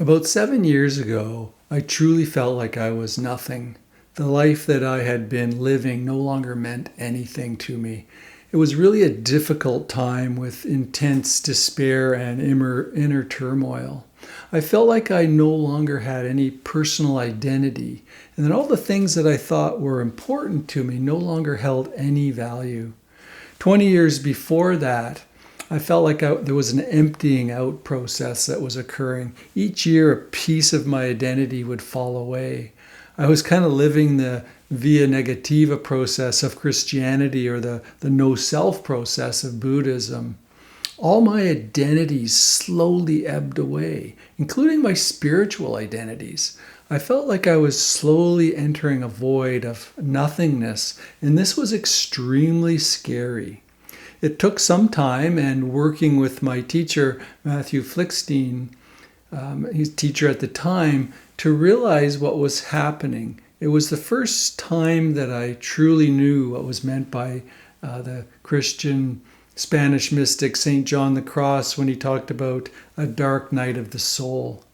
About 7 years ago, I truly felt like I was nothing. The life that I had been living no longer meant anything to me. It was really a difficult time with intense despair and inner turmoil. I felt like I no longer had any personal identity, and that all the things that I thought were important to me no longer held any value. 20 years before that, I felt like there was an emptying out process that was occurring. Each year, a piece of my identity would fall away. I was kind of living the via negativa process of Christianity or the no self process of Buddhism. All my identities slowly ebbed away, including my spiritual identities. I felt like I was slowly entering a void of nothingness, and this was extremely scary. It took some time, and working with my teacher, Matthew Flickstein, his teacher at the time, to realize what was happening. It was the first time that I truly knew what was meant by the Christian Spanish mystic St. John the Cross when he talked about a dark night of the soul.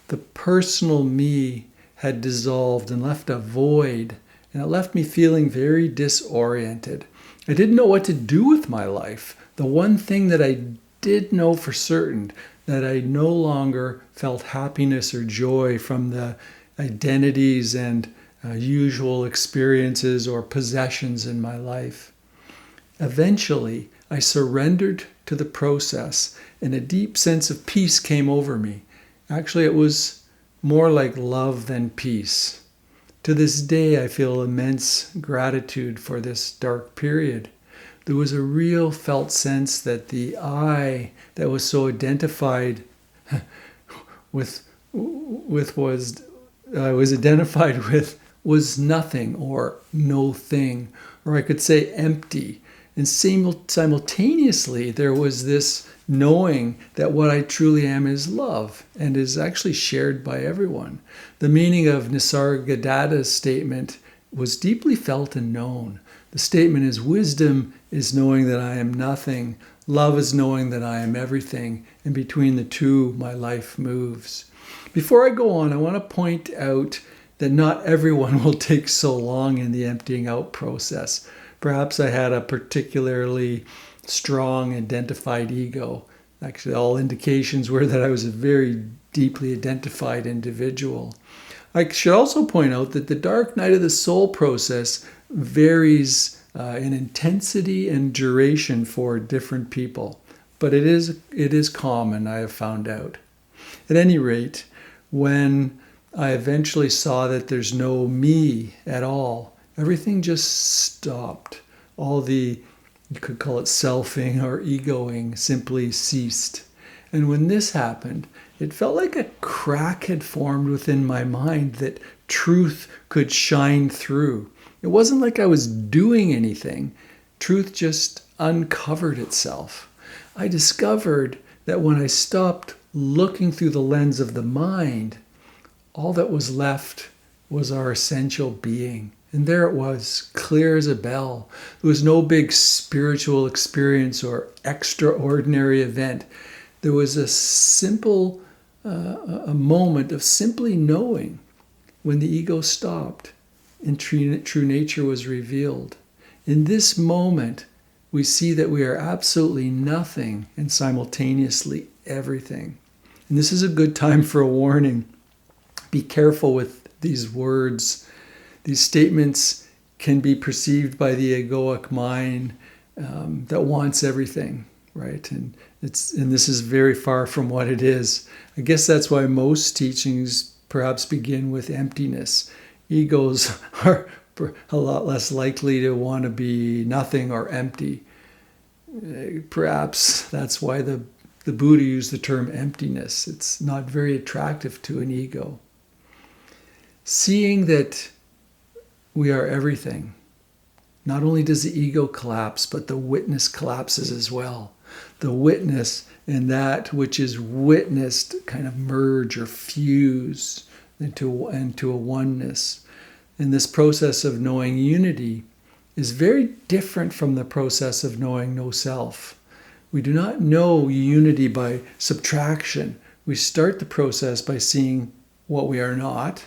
The personal me had dissolved and left a void, and it left me feeling very disoriented. I didn't know what to do with my life. The one thing that I did know for certain, that I no longer felt happiness or joy from the identities and usual experiences or possessions in my life. Eventually, I surrendered to the process, and a deep sense of peace came over me. Actually, it was more like love than peace. To this day, I feel immense gratitude for this dark period. There was a real felt sense that the I that was so identified with was I was identified with was nothing or no thing, or I could say empty. And simultaneously, there was this knowing that what I truly am is love and is actually shared by everyone. The meaning of Nisargadatta's statement was deeply felt and known. The statement is wisdom is knowing that I am nothing, love is knowing that I am everything, and between the two, my life moves. Before I go on, I want to point out that not everyone will take so long in the emptying out process. Perhaps I had a particularly strong identified ego. Actually, all indications were that I was a very deeply identified individual. I should also point out that the dark night of the soul process varies in intensity and duration for different people, but it is common, I have found out. At any rate, when I eventually saw that there's no me at all, everything just stopped. All the, you could call it selfing or egoing, simply ceased. And when this happened, it felt like a crack had formed within my mind that truth could shine through. It wasn't like I was doing anything. Truth just uncovered itself. I discovered that when I stopped looking through the lens of the mind, all that was left was our essential being. And there it was, clear as a bell. There was no big spiritual experience or extraordinary event. There was a simple a moment of simply knowing when the ego stopped and true nature was revealed. In this moment, we see that we are absolutely nothing and simultaneously everything. And this is a good time for a warning. Be careful with these words. These statements can be perceived by the egoic mind that wants everything, right? And this is very far from what it is. I guess that's why most teachings perhaps begin with emptiness. Egos are a lot less likely to want to be nothing or empty. Perhaps that's why the Buddha used the term emptiness. It's not very attractive to an ego. Seeing that we are everything. Not only does the ego collapse, but the witness collapses as well. The witness and that which is witnessed kind of merge or fuse into a oneness. And this process of knowing unity is very different from the process of knowing no self. We do not know unity by subtraction. We start the process by seeing what we are not.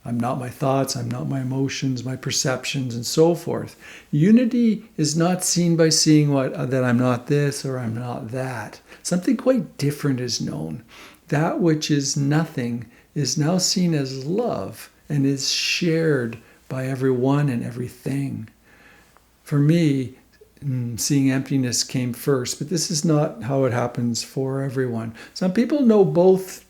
I'm not my thoughts, I'm not my emotions, my perceptions, and so forth. Unity is not seen by seeing that I'm not this or I'm not that. Something quite different is known. That which is nothing is now seen as love and is shared by everyone and everything. For me, seeing emptiness came first, but this is not how it happens for everyone. Some people know both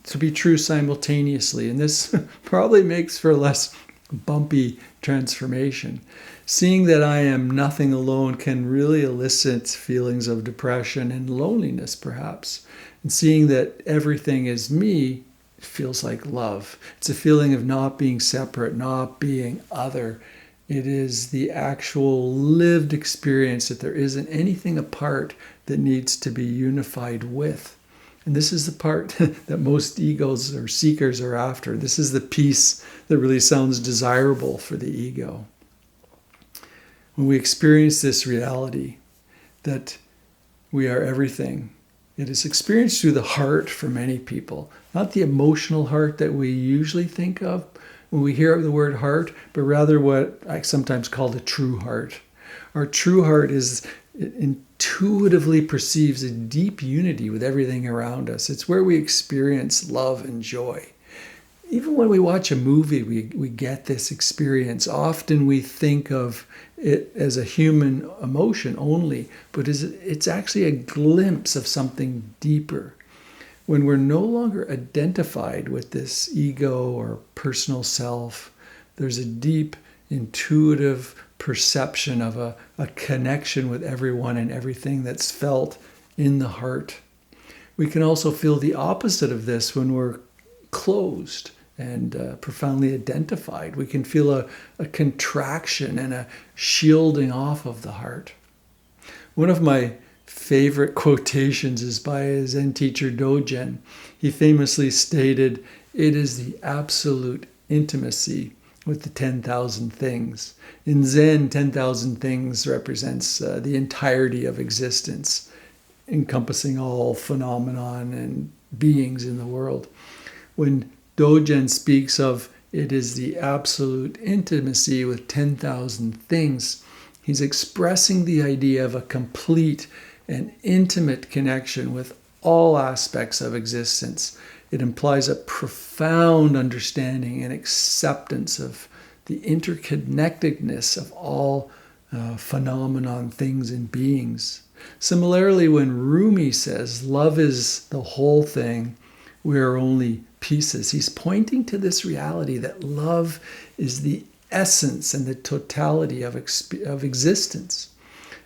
to be true simultaneously, and this probably makes for a less bumpy transformation. Seeing that I am nothing alone can really elicit feelings of depression and loneliness, perhaps. And seeing that everything is me feels like love. It's a feeling of not being separate, not being other. It is the actual lived experience that there isn't anything apart that needs to be unified with. And this is the part that most egos or seekers are after. This is the peace that really sounds desirable for the ego. When we experience this reality that we are everything, it is experienced through the heart for many people, not the emotional heart that we usually think of when we hear the word heart, but rather what I sometimes call the true heart. Our true heart intuitively perceives a deep unity with everything around us. It's where we experience love and joy. Even when we watch a movie, we get this experience. Often we think of it as a human emotion only, but it's actually a glimpse of something deeper. When we're no longer identified with this ego or personal self, there's a deep intuitive perception of a connection with everyone and everything that's felt in the heart. We can also feel the opposite of this when we're closed and profoundly identified. We can feel a contraction and a shielding off of the heart. One of my favorite quotations is by a Zen teacher Dogen. He famously stated, "It is the absolute intimacy with the 10,000 things." In Zen, 10,000 things represents the entirety of existence, encompassing all phenomenon and beings in the world. When Dogen speaks of it is the absolute intimacy with 10,000 things, he's expressing the idea of a complete and intimate connection with all aspects of existence. It implies a profound understanding and acceptance of the interconnectedness of all phenomenon, things, and beings. Similarly, when Rumi says love is the whole thing, we are only pieces, he's pointing to this reality that love is the essence and the totality of existence.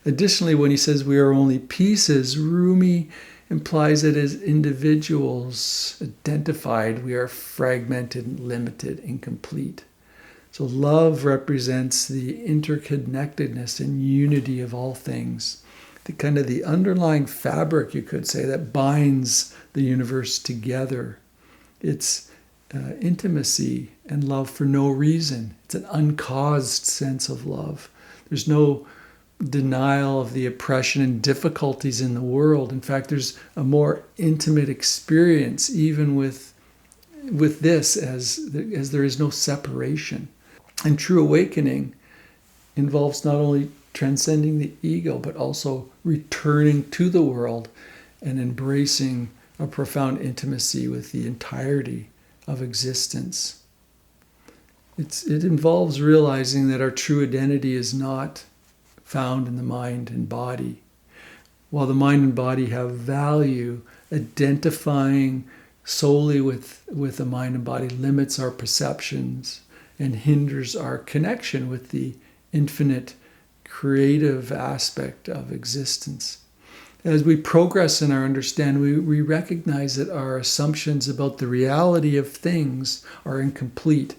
Additionally, when he says we are only pieces, Rumi implies that as individuals identified, we are fragmented, limited, incomplete. So love represents the interconnectedness and unity of all things, the underlying fabric, you could say, that binds the universe together. It's intimacy and love for no reason. It's an uncaused sense of love. There's no denial of the oppression and difficulties in the world. In fact, there's a more intimate experience even with this as there is no separation. And true awakening involves not only transcending the ego, but also returning to the world and embracing a profound intimacy with the entirety of existence. It involves realizing that our true identity is not found in the mind and body. While the mind and body have value, identifying solely with the mind and body limits our perceptions and hinders our connection with the infinite creative aspect of existence. As we progress in our understanding, we recognize that our assumptions about the reality of things are incomplete.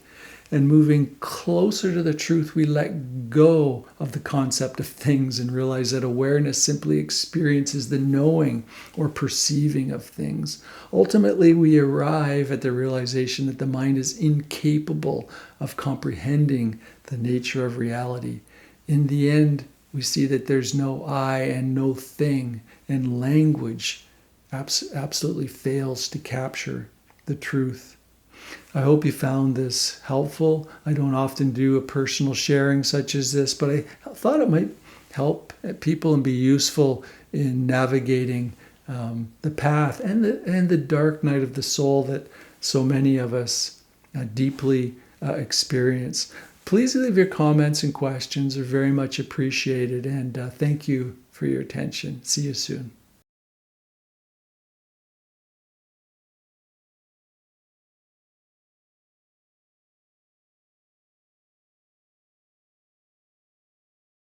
And moving closer to the truth, we let go of the concept of things and realize that awareness simply experiences the knowing or perceiving of things. Ultimately, we arrive at the realization that the mind is incapable of comprehending the nature of reality. In the end, we see that there's no I and no thing, and language absolutely fails to capture the truth. I hope you found this helpful. I don't often do a personal sharing such as this, but I thought it might help people and be useful in navigating the path and the dark night of the soul that so many of us deeply experience. Please leave your comments and questions. They're very much appreciated. And thank you for your attention. See you soon.